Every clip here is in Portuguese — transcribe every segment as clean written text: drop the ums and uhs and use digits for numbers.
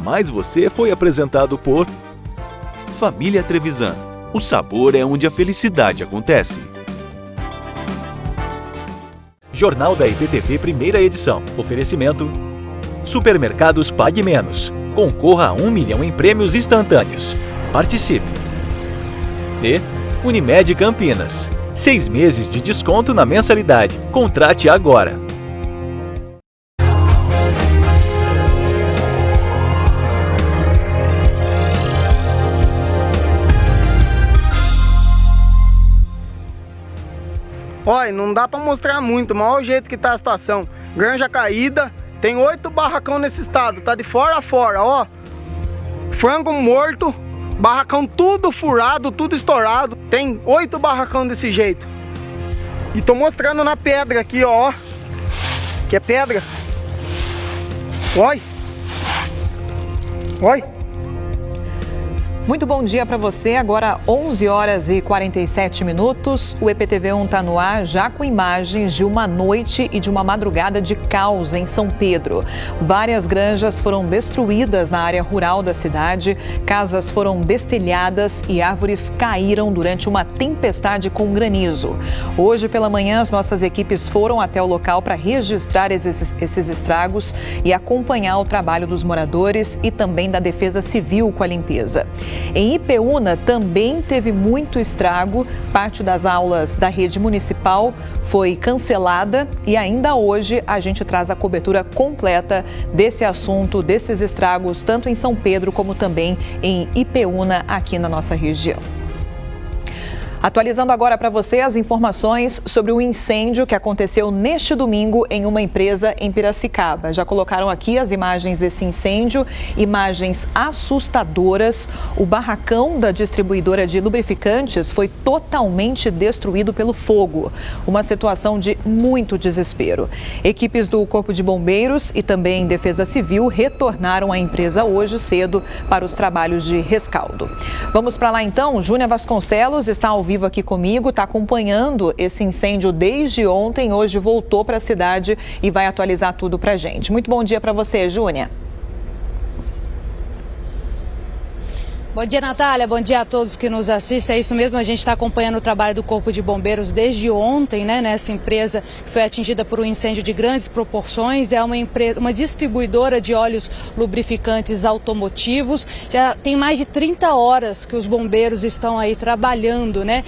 Mais Você foi apresentado por Família Trevisan. O sabor é onde a felicidade acontece. Jornal da IPTV, primeira edição. Oferecimento: Supermercados Pague Menos. Concorra a 1 milhão em prêmios instantâneos. Participe. E Unimed Campinas. 6 meses de desconto na mensalidade. Contrate agora. Olha, não dá pra mostrar muito, mas olha o jeito que tá a situação. Granja caída, tem 8 barracão nesse estado, tá de fora a fora, ó. Frango morto, barracão tudo furado, tudo estourado. Tem 8 barracão desse jeito. E tô mostrando na pedra aqui, ó. Que é pedra. Olha. Olha. Muito bom dia para você, agora 11 horas e 47 minutos. O EPTV1 está no ar já com imagens de uma noite e de uma madrugada de caos em São Pedro. Várias granjas foram destruídas na área rural da cidade, casas foram destelhadas e árvores caíram durante uma tempestade com granizo. Hoje pela manhã as nossas equipes foram até o local para registrar esses estragos e acompanhar o trabalho dos moradores e também da Defesa Civil com a limpeza. Em Ipeúna também teve muito estrago, parte das aulas da rede municipal foi cancelada e ainda hoje a gente traz a cobertura completa desse assunto, desses estragos, tanto em São Pedro como também em Ipeúna, aqui na nossa região. Atualizando agora para você as informações sobre o incêndio que aconteceu neste domingo em uma empresa em Piracicaba. Já colocaram aqui as imagens desse incêndio, imagens assustadoras. O barracão da distribuidora de lubrificantes foi totalmente destruído pelo fogo. Uma situação de muito desespero. Equipes do Corpo de Bombeiros e também Defesa Civil retornaram à empresa hoje cedo para os trabalhos de rescaldo. Vamos para lá então, Júnia Vasconcelos está ao vivo aqui comigo, está acompanhando esse incêndio desde ontem, hoje voltou para a cidade e vai atualizar tudo para a gente. Muito bom dia para você, Júnia. Bom dia, Natália. Bom dia a todos que nos assistem. É isso mesmo, a gente está acompanhando o trabalho do Corpo de Bombeiros desde ontem, né? Nessa empresa que foi atingida por um incêndio de grandes proporções. É uma distribuidora de óleos lubrificantes automotivos. Já tem mais de 30 horas que os bombeiros estão aí trabalhando, né?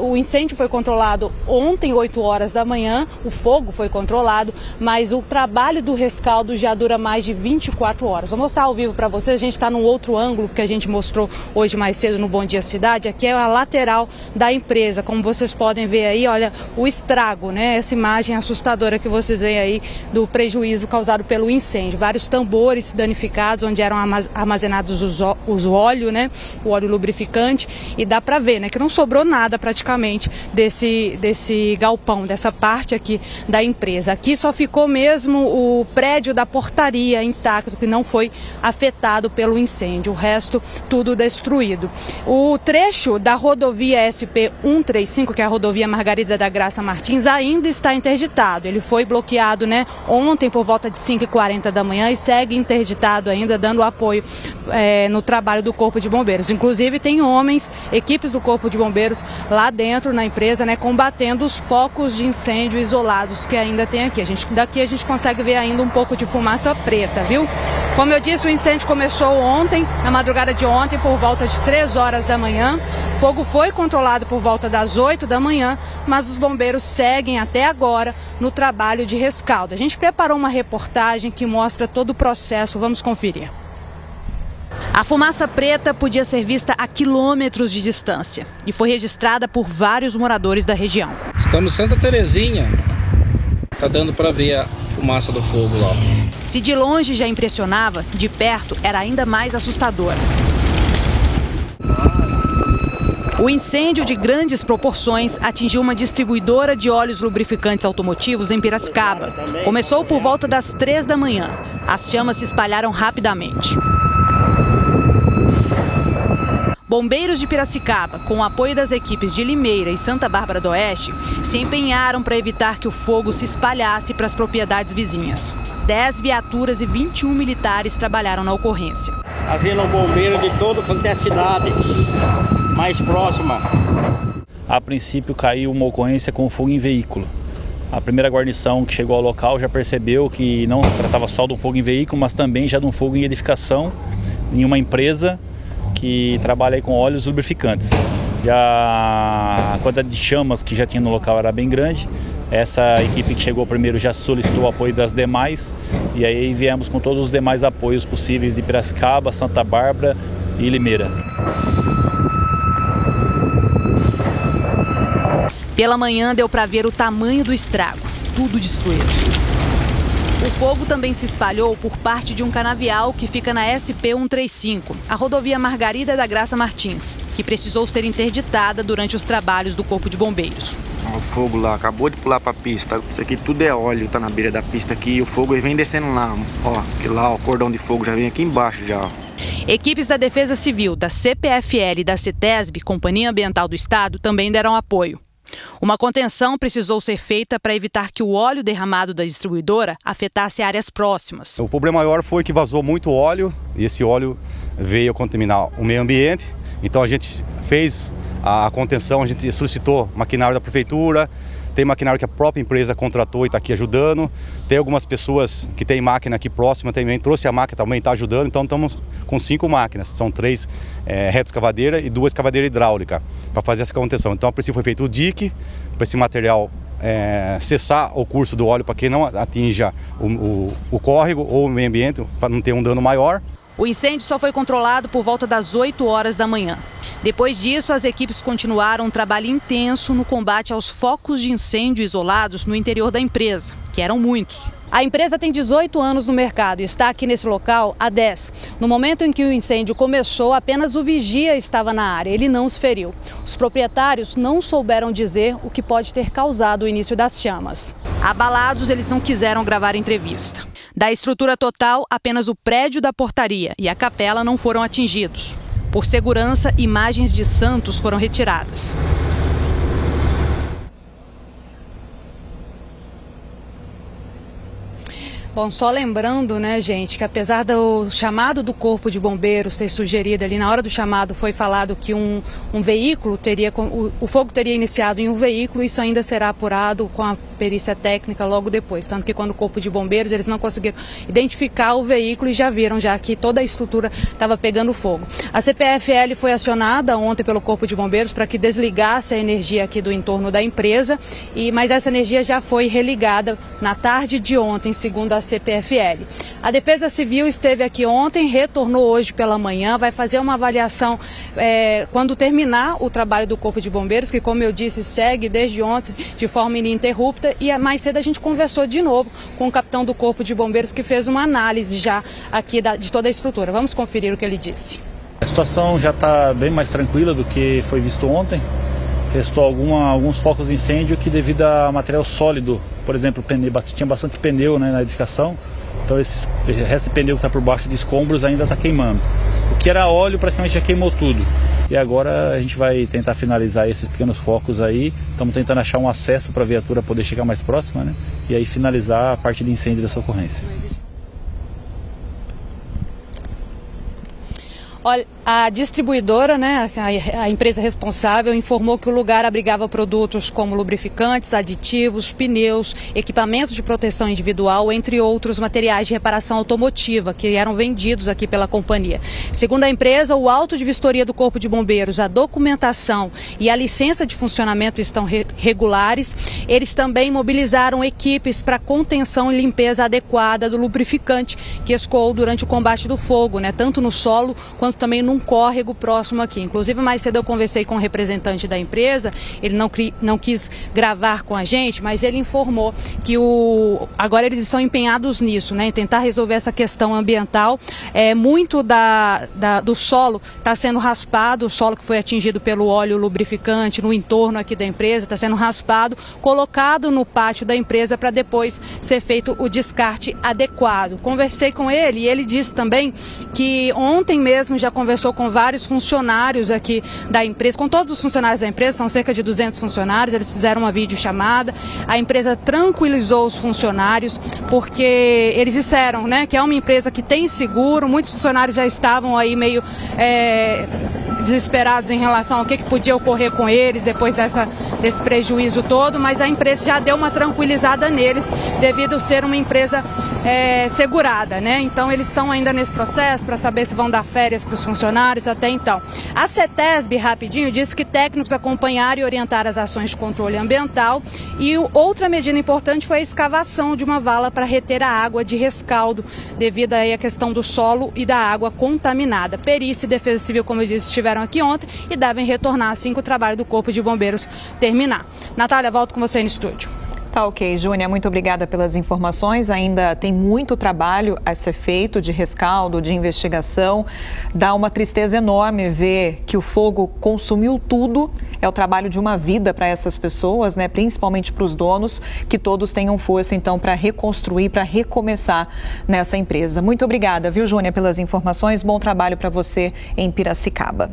O incêndio foi controlado ontem, 8 horas da manhã. O fogo foi controlado, mas o trabalho do rescaldo já dura mais de 24 horas. Vou mostrar ao vivo para vocês. A gente está num outro ângulo que a gente mostrou hoje mais cedo no Bom Dia Cidade. Aqui é a lateral da empresa, como vocês podem ver aí, olha o estrago, né? Essa imagem assustadora que vocês veem aí do prejuízo causado pelo incêndio. Vários tambores danificados, onde eram armazenados os óleos, né? O óleo lubrificante, e dá para ver, né? Que não sobrou nada praticamente desse galpão, dessa parte aqui da empresa. Aqui só ficou mesmo o prédio da portaria intacto, que não foi afetado pelo incêndio. O resto tudo destruído. O trecho da rodovia SP-135, que é a rodovia Margarida da Graça Martins, ainda está interditado. Ele foi bloqueado, né, ontem por volta de 5h40 da manhã e segue interditado ainda, dando apoio no trabalho do Corpo de Bombeiros. Inclusive tem equipes do Corpo de Bombeiros lá dentro na empresa, né, combatendo os focos de incêndio isolados que ainda tem aqui. Daqui a gente consegue ver ainda um pouco de fumaça preta, viu? Como eu disse, o incêndio começou ontem, na madrugada de ontem, por volta de 3 horas da manhã. O fogo foi controlado por volta das 8 da manhã, mas os bombeiros seguem até agora no trabalho de rescaldo. A gente preparou uma reportagem que mostra todo o processo, vamos conferir. A fumaça preta podia ser vista a quilômetros de distância e foi registrada por vários moradores da região. Estamos em Santa Terezinha, tá dando para ver a fumaça do fogo lá. Se de longe já impressionava, de perto era ainda mais assustador. O incêndio de grandes proporções atingiu uma distribuidora de óleos lubrificantes automotivos em Piracicaba. Começou por volta das 3 da manhã. As chamas se espalharam rapidamente. Bombeiros de Piracicaba, com o apoio das equipes de Limeira e Santa Bárbara do Oeste, se empenharam para evitar que o fogo se espalhasse para as propriedades vizinhas. 10 viaturas e 21 militares trabalharam na ocorrência. Havendo um bombeiro de todo quanto é a cidade mais próxima. A princípio caiu uma ocorrência com fogo em veículo. A primeira guarnição que chegou ao local já percebeu que não tratava só de um fogo em veículo, mas também já de um fogo em edificação, em uma empresa que trabalha aí com óleos lubrificantes. Já a quantidade de chamas que já tinha no local era bem grande. Essa equipe que chegou primeiro já solicitou o apoio das demais e aí viemos com todos os demais apoios possíveis de Piracicaba, Santa Bárbara e Limeira. Pela manhã deu para ver o tamanho do estrago, tudo destruído. O fogo também se espalhou por parte de um canavial que fica na SP-135, a rodovia Margarida da Graça Martins, que precisou ser interditada durante os trabalhos do Corpo de Bombeiros. O fogo lá acabou de pular para a pista. Isso aqui tudo é óleo, tá na beira da pista aqui. E o fogo vem descendo lá, ó, que lá o cordão de fogo já vem aqui embaixo já. Ó. Equipes da Defesa Civil, da CPFL e da CETESB, Companhia Ambiental do Estado, também deram apoio. Uma contenção precisou ser feita para evitar que o óleo derramado da distribuidora afetasse áreas próximas. O problema maior foi que vazou muito óleo e esse óleo veio contaminar o meio ambiente. Então a gente fez a contenção, a gente solicitou maquinário da prefeitura, tem maquinário que a própria empresa contratou e está aqui ajudando. Tem algumas pessoas que têm máquina aqui próxima também, trouxe a máquina também, está ajudando. Então estamos com 5 máquinas, são 3 retroescavadeira e 2 escavadeira hidráulica para fazer essa contenção. Então a princípio foi feito o dique para esse material cessar o curso do óleo para que não atinja o córrego ou o meio ambiente, para não ter um dano maior. O incêndio só foi controlado por volta das 8 horas da manhã. Depois disso, as equipes continuaram um trabalho intenso no combate aos focos de incêndio isolados no interior da empresa, que eram muitos. A empresa tem 18 anos no mercado e está aqui nesse local há 10. No momento em que o incêndio começou, apenas o vigia estava na área. Ele não se feriu. Os proprietários não souberam dizer o que pode ter causado o início das chamas. Abalados, eles não quiseram gravar entrevista. Da estrutura total, apenas o prédio da portaria e a capela não foram atingidos. Por segurança, imagens de santos foram retiradas. Bom, só lembrando, né, gente, que apesar do chamado do Corpo de Bombeiros ter sugerido ali, na hora do chamado foi falado que um veículo teria, o fogo teria iniciado em um veículo, isso ainda será apurado com a perícia técnica logo depois. Tanto que quando o Corpo de Bombeiros, eles não conseguiram identificar o veículo e já viram já que toda a estrutura estava pegando fogo. A CPFL foi acionada ontem pelo Corpo de Bombeiros para que desligasse a energia aqui do entorno da empresa, mas essa energia já foi religada na tarde de ontem, segundo a CPFL. A Defesa Civil esteve aqui ontem, retornou hoje pela manhã, vai fazer uma avaliação quando terminar o trabalho do Corpo de Bombeiros, que, como eu disse, segue desde ontem de forma ininterrupta, e mais cedo a gente conversou de novo com o capitão do Corpo de Bombeiros, que fez uma análise já aqui de toda a estrutura. Vamos conferir o que ele disse. A situação já está bem mais tranquila do que foi visto ontem. Restou alguns focos de incêndio que, devido a material sólido, por exemplo, tinha bastante pneu, né, na edificação, então esse resto de pneu que está por baixo de escombros ainda está queimando. O que era óleo praticamente já queimou tudo. E agora a gente vai tentar finalizar esses pequenos focos aí. Estamos tentando achar um acesso para a viatura poder chegar mais próxima, né, e aí finalizar a parte de incêndio dessa ocorrência. Olha, a distribuidora, né, a empresa responsável, informou que o lugar abrigava produtos como lubrificantes, aditivos, pneus, equipamentos de proteção individual, entre outros materiais de reparação automotiva que eram vendidos aqui pela companhia. Segundo a empresa, o auto de vistoria do Corpo de Bombeiros, a documentação e a licença de funcionamento estão regulares. Eles também mobilizaram equipes para contenção e limpeza adequada do lubrificante que escoou durante o combate do fogo, né, tanto no solo quanto também num córrego próximo aqui. Inclusive, mais cedo eu conversei com um representante da empresa, ele não quis gravar com a gente, mas ele informou que agora eles estão empenhados nisso, né, em tentar resolver essa questão ambiental. Muito do solo está sendo raspado, o solo que foi atingido pelo óleo lubrificante no entorno aqui da empresa, está sendo raspado, colocado no pátio da empresa para depois ser feito o descarte adequado. Conversei com ele e ele disse também que ontem mesmo já conversou com vários funcionários aqui da empresa, com todos os funcionários da empresa, são cerca de 200 funcionários, eles fizeram uma videochamada, a empresa tranquilizou os funcionários, porque eles disseram, né, que é uma empresa que tem seguro, muitos funcionários já estavam aí meio desesperados em relação ao que podia ocorrer com eles depois desse prejuízo todo, mas a empresa já deu uma tranquilizada neles, devido a ser uma empresa segurada, né? Então eles estão ainda nesse processo para saber se vão dar férias para os funcionários até então. A CETESB, rapidinho, disse que técnicos acompanharam e orientaram as ações de controle ambiental, e outra medida importante foi a escavação de uma vala para reter a água de rescaldo, devido aí à questão do solo e da água contaminada. Perícia e Defesa Civil, como eu disse, estiveram aqui ontem e devem retornar assim que o trabalho do Corpo de Bombeiros terminar. Natália, volto com você no estúdio. Tá ok, Júnia, muito obrigada pelas informações. Ainda tem muito trabalho a ser feito de rescaldo, de investigação. Dá uma tristeza enorme ver que o fogo consumiu tudo. É o trabalho de uma vida para essas pessoas, né? Principalmente para os donos, que todos tenham força, então, para reconstruir, para recomeçar nessa empresa. Muito obrigada, viu, Júnia, pelas informações. Bom trabalho para você em Piracicaba.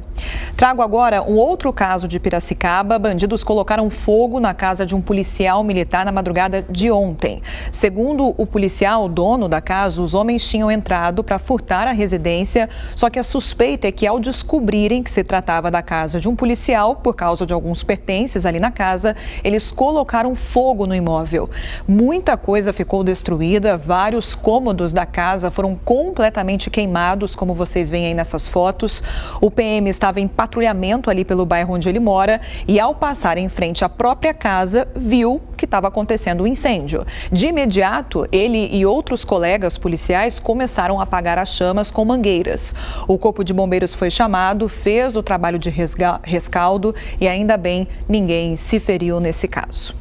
Trago agora um outro caso de Piracicaba. Bandidos colocaram fogo na casa de um policial militar na madrugada de ontem. Segundo o policial, dono da casa, os homens tinham entrado para furtar a residência, só que a suspeita é que, ao descobrirem que se tratava da casa de um policial, por causa de alguns pertences ali na casa, eles colocaram fogo no imóvel. Muita coisa ficou destruída, vários cômodos da casa foram completamente queimados, como vocês veem aí nessas fotos. O PM estava em patrulhamento ali pelo bairro onde ele mora e, ao passar em frente à própria casa, viu que estava acontecendo um incêndio. De imediato, ele e outros colegas policiais começaram a apagar as chamas com mangueiras. O Corpo de Bombeiros foi chamado, fez o trabalho de rescaldo e, ainda bem, ninguém se feriu nesse caso.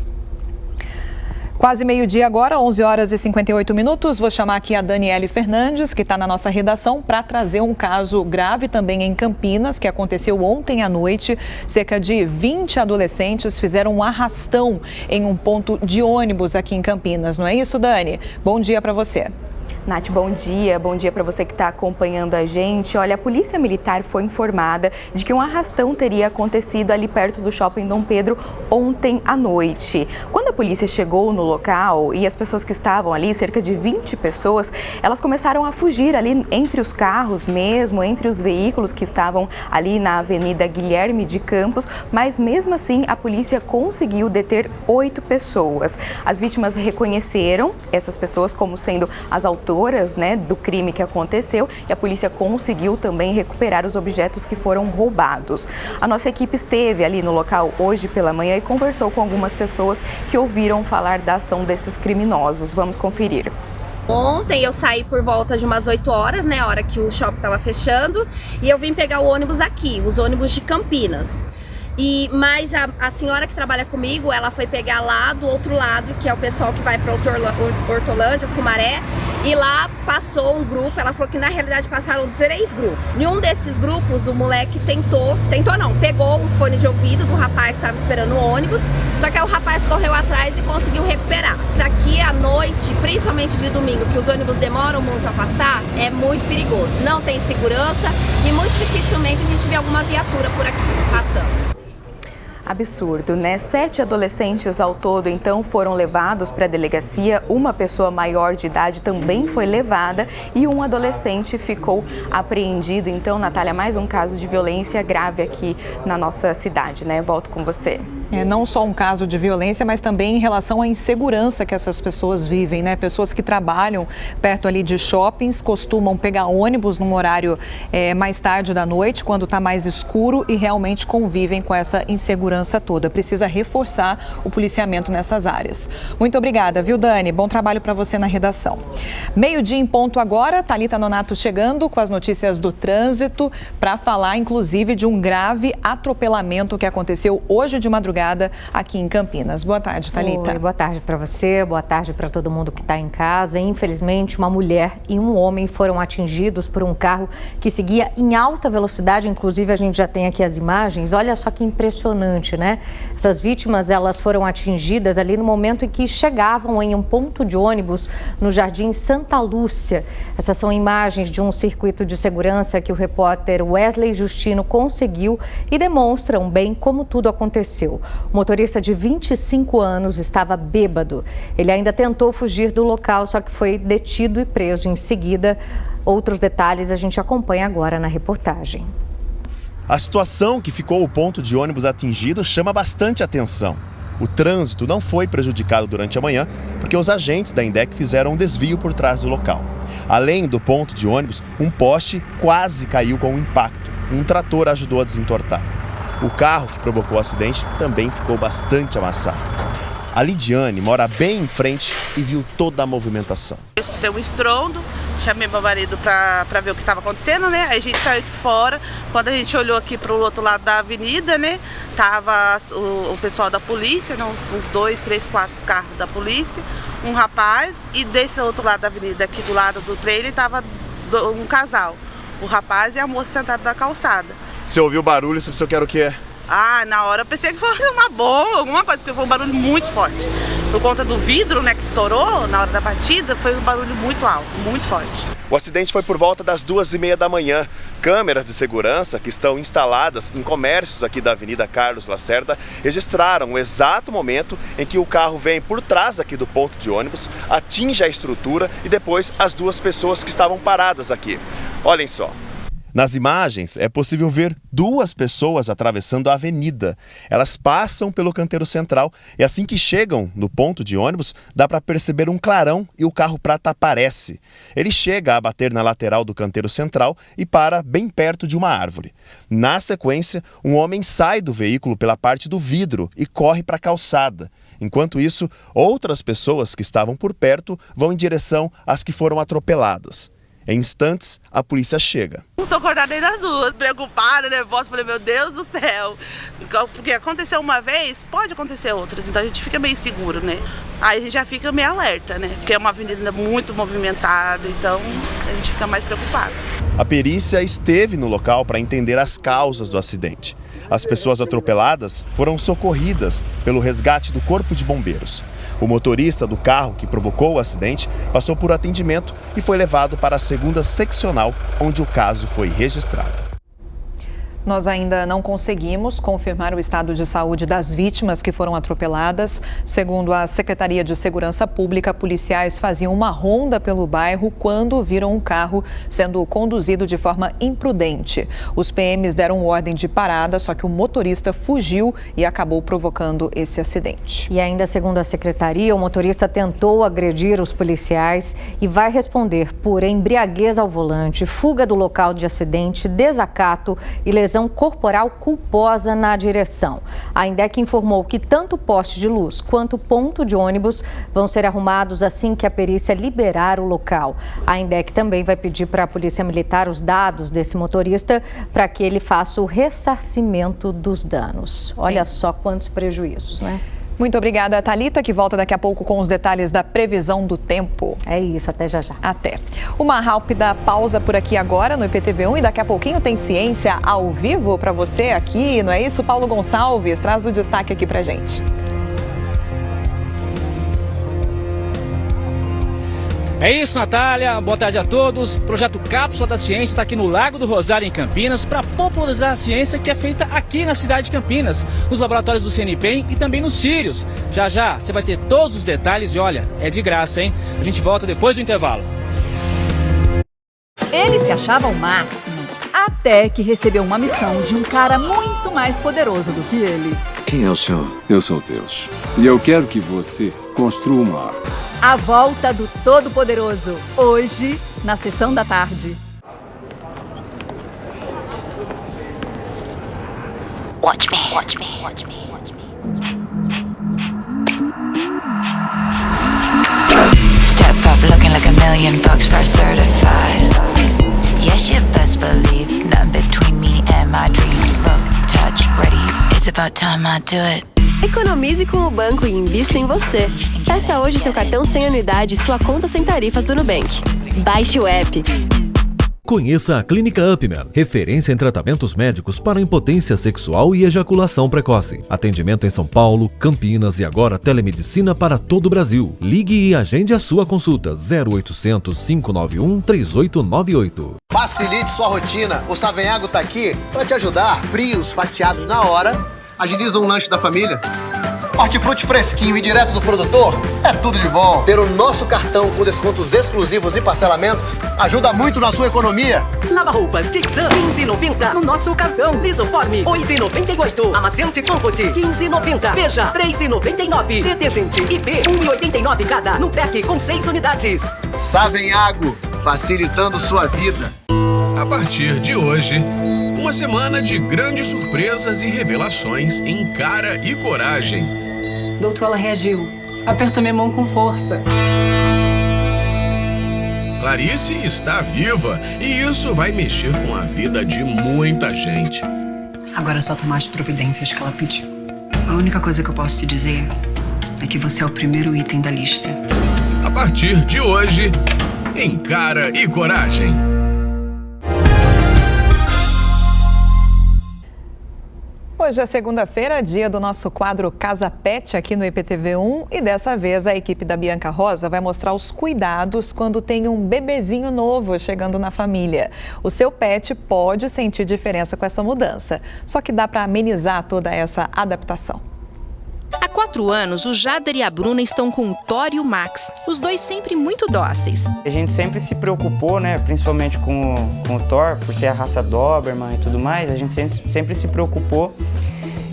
Quase meio-dia agora, 11 horas e 58 minutos. Vou chamar aqui a Daniele Fernandes, que está na nossa redação, para trazer um caso grave também em Campinas, que aconteceu ontem à noite. Cerca de 20 adolescentes fizeram um arrastão em um ponto de ônibus aqui em Campinas. Não é isso, Dani? Bom dia para você. Nath, bom dia para você que está acompanhando a gente. Olha, a Polícia Militar foi informada de que um arrastão teria acontecido ali perto do Shopping Dom Pedro ontem à noite. Quando a polícia chegou no local e as pessoas que estavam ali, cerca de 20 pessoas, elas começaram a fugir ali entre os carros mesmo, entre os veículos que estavam ali na Avenida Guilherme de Campos, mas mesmo assim a polícia conseguiu deter 8 pessoas. As vítimas reconheceram essas pessoas como sendo as autoras, né, do crime que aconteceu, e a polícia conseguiu também recuperar os objetos que foram roubados. A nossa equipe esteve ali no local hoje pela manhã e conversou com algumas pessoas que ouviram falar da ação desses criminosos. Vamos conferir. Ontem eu saí por volta de umas 8 horas, né, a hora que o shopping estava fechando, e eu vim pegar o ônibus aqui, os ônibus de Campinas. Mas a senhora que trabalha comigo, ela foi pegar lá do outro lado, que é o pessoal que vai para Hortolândia, Sumaré, e lá passou um grupo. Ela falou que na realidade passaram 3 grupos. Em um desses grupos, o moleque pegou o fone de ouvido do rapaz que estava esperando o ônibus, só que aí o rapaz correu atrás e conseguiu recuperar. Aqui à noite, principalmente de domingo, que os ônibus demoram muito a passar, é muito perigoso. Não tem segurança e muito dificilmente a gente vê alguma viatura por aqui passando. Absurdo, né? 7 adolescentes ao todo, então, foram levados para a delegacia. Uma pessoa maior de idade também foi levada e um adolescente ficou apreendido. Então, Natália, mais um caso de violência grave aqui na nossa cidade, né? Volto com você. Não só um caso de violência, mas também em relação à insegurança que essas pessoas vivem, né? Pessoas que trabalham perto ali de shoppings costumam pegar ônibus num horário mais tarde da noite, quando está mais escuro, e realmente convivem com essa insegurança toda. Precisa reforçar o policiamento nessas áreas. Muito obrigada, viu, Dani? Bom trabalho para você na redação. Meio-dia em ponto agora, Thalita Nonato chegando com as notícias do trânsito para falar, inclusive, de um grave atropelamento que aconteceu hoje de madrugada madrugada aqui em Campinas. Boa tarde, Thalita. Oi, boa tarde para você, boa tarde para todo mundo que está em casa. Infelizmente, uma mulher e um homem foram atingidos por um carro que seguia em alta velocidade. Inclusive, a gente já tem aqui as imagens. Olha só que impressionante, né? Essas vítimas, elas foram atingidas ali no momento em que chegavam em um ponto de ônibus no Jardim Santa Lúcia. Essas são imagens de um circuito de segurança que o repórter Wesley Justino conseguiu e demonstram bem como tudo aconteceu. O motorista de 25 anos estava bêbado. Ele ainda tentou fugir do local, só que foi detido e preso em seguida. Outros detalhes a gente acompanha agora na reportagem. A situação que ficou o ponto de ônibus atingido chama bastante atenção. O trânsito não foi prejudicado durante a manhã porque os agentes da INDEC fizeram um desvio por trás do local. Além do ponto de ônibus, um poste quase caiu com o impacto. Um trator ajudou a desentortar. O carro que provocou o acidente também ficou bastante amassado. A Lidiane mora bem em frente e viu toda a movimentação. Deu um estrondo, chamei meu marido para ver o que estava acontecendo, né? Aí a gente saiu de fora. Quando a gente olhou aqui para o outro lado da avenida, né? Tava o pessoal da polícia, né? Uns 2, 3, 4 carros da polícia, um rapaz, e desse outro lado da avenida, aqui do lado do trailer, tava um casal. O rapaz e a moça sentados na calçada. Você ouviu o barulho, você pensou que era o quê? Ah, na hora eu pensei que fosse uma bomba, alguma coisa, porque foi um barulho muito forte. Por conta do vidro, né, que estourou na hora da batida, foi um barulho muito alto, muito forte. O acidente foi por volta das 2h30 da manhã. Câmeras de segurança que estão instaladas em comércios aqui da Avenida Carlos Lacerda registraram o exato momento em que o carro vem por trás aqui do ponto de ônibus, atinge a estrutura e depois as duas pessoas que estavam paradas aqui. Olhem só. Nas imagens, é possível ver duas pessoas atravessando a avenida. Elas passam pelo canteiro central e assim que chegam no ponto de ônibus, dá para perceber um clarão e o carro prata aparece. Ele chega a bater na lateral do canteiro central e para bem perto de uma árvore. Na sequência, um homem sai do veículo pela parte do vidro e corre para a calçada. Enquanto isso, outras pessoas que estavam por perto vão em direção às que foram atropeladas. Em instantes, a polícia chega. Tô acordada aí das duas, preocupada, nervosa, falei, meu Deus do céu. Porque aconteceu uma vez, pode acontecer outras, então a gente fica meio seguro, né? Aí a gente já fica meio alerta, né? Porque é uma avenida muito movimentada, então a gente fica mais preocupado. A perícia esteve no local para entender as causas do acidente. As pessoas atropeladas foram socorridas pelo resgate do Corpo de Bombeiros. O motorista do carro que provocou o acidente passou por atendimento e foi levado para a 2ª seccional, onde o caso foi registrado. Nós ainda não conseguimos confirmar o estado de saúde das vítimas que foram atropeladas. Segundo a Secretaria de Segurança Pública, policiais faziam uma ronda pelo bairro quando viram um carro sendo conduzido de forma imprudente. Os PMs deram ordem de parada, só que o motorista fugiu e acabou provocando esse acidente. E ainda segundo a Secretaria, o motorista tentou agredir os policiais e vai responder por embriaguez ao volante, fuga do local de acidente, desacato e lesão corporal culposa na direção. A INDEC informou que tanto o poste de luz quanto o ponto de ônibus vão ser arrumados assim que a perícia liberar o local. A INDEC também vai pedir para a Polícia Militar os dados desse motorista para que ele faça o ressarcimento dos danos. Olha só quantos prejuízos, né? Muito obrigada, Thalita, que volta daqui a pouco com os detalhes da previsão do tempo. É isso, até já já. Até. Uma rápida pausa por aqui agora no IPTV1 e daqui a pouquinho tem ciência ao vivo para você aqui, não é isso? Paulo Gonçalves traz o destaque aqui pra gente. É isso, Natália. Boa tarde a todos. O projeto Cápsula da Ciência está aqui no Lago do Rosário, em Campinas, para popularizar a ciência que é feita aqui na cidade de Campinas, nos laboratórios do CNPEM e também nos Sírios. Já já você vai ter todos os detalhes e olha, é de graça, hein? A gente volta depois do intervalo. Ele se achava o máximo, até que recebeu uma missão de um cara muito mais poderoso do que ele. Quem é o senhor? Eu sou Deus. E eu quero que você construa uma arca. A volta do Todo-Poderoso, hoje, na Sessão da Tarde. Watch me, watch me, watch me, watch me. Step up looking like $1,000,000 first certified. Yes, you best believe, nothing between me and my dreams. Look, touch, ready, it's about time I do it. Economize com o banco e invista em você. Peça hoje seu cartão sem anuidade e sua conta sem tarifas do Nubank. Baixe o app. Conheça a Clínica Upman, referência em tratamentos médicos para impotência sexual e ejaculação precoce. Atendimento em São Paulo, Campinas e agora telemedicina para todo o Brasil. Ligue e agende a sua consulta 0800 591 3898. Facilite sua rotina. O Savenhago tá aqui para te ajudar. Frios, fatiados na hora, agilizam o lanche da família. Hortifruti fresquinho e direto do produtor é tudo de bom. Ter o nosso cartão com descontos exclusivos e parcelamento ajuda muito na sua economia. Lava-roupas Tixan, 15,90 no nosso cartão. Lisoforme, 8,98. Amaciante Comfort, 15,90. Veja, 3,99. Detergente IP, 1,89 cada. No pack com 6 unidades. Savenhago, facilitando sua vida. A partir de hoje, uma semana de grandes surpresas e revelações em Cara e Coragem. Doutor, ela reagiu. Aperta minha mão com força. Clarice está viva e isso vai mexer com a vida de muita gente. Agora é só tomar as providências que ela pediu. A única coisa que eu posso te dizer é que você é o primeiro item da lista. A partir de hoje, em Cara e Coragem. Hoje é segunda-feira, dia do nosso quadro Casa Pet aqui no IPTV1 e dessa vez a equipe da Bianca Rosa vai mostrar os cuidados quando tem um bebezinho novo chegando na família. O seu pet pode sentir diferença com essa mudança, só que dá para amenizar toda essa adaptação. Há 4 anos, o Jader e a Bruna estão com o Thor e o Max, os dois sempre muito dóceis. A gente sempre se preocupou, né, principalmente com o Thor, por ser a raça Doberman e tudo mais, a gente sempre se preocupou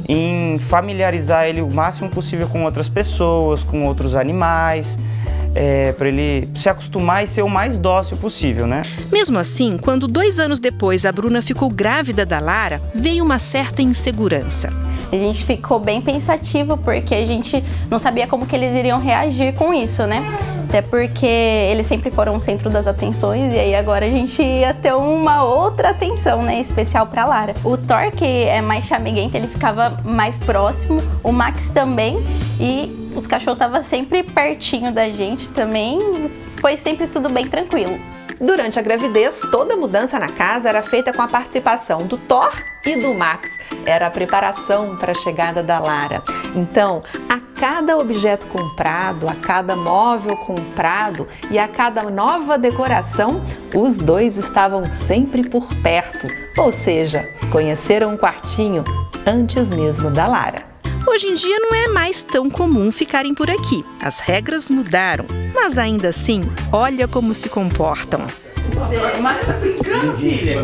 em familiarizar ele o máximo possível com outras pessoas, com outros animais, para ele se acostumar e ser o mais dócil possível, né? Mesmo assim, quando 2 anos depois a Bruna ficou grávida da Lara, veio uma certa insegurança. A gente ficou bem pensativo porque a gente não sabia como que eles iriam reagir com isso, né? Até porque eles sempre foram o centro das atenções e aí agora a gente ia ter uma outra atenção, né, especial pra Lara. O Thor, que é mais chameguento, ele ficava mais próximo, o Max também, e os cachorros estavam sempre pertinho da gente também, foi sempre tudo bem tranquilo. Durante a gravidez, toda mudança na casa era feita com a participação do Thor e do Max. Era a preparação para a chegada da Lara. Então, a cada objeto comprado, a cada móvel comprado e a cada nova decoração, os dois estavam sempre por perto. Ou seja, conheceram o quartinho antes mesmo da Lara. Hoje em dia não é mais tão comum ficarem por aqui. As regras mudaram, mas ainda assim, olha como se comportam. Mas tá brincando, filha?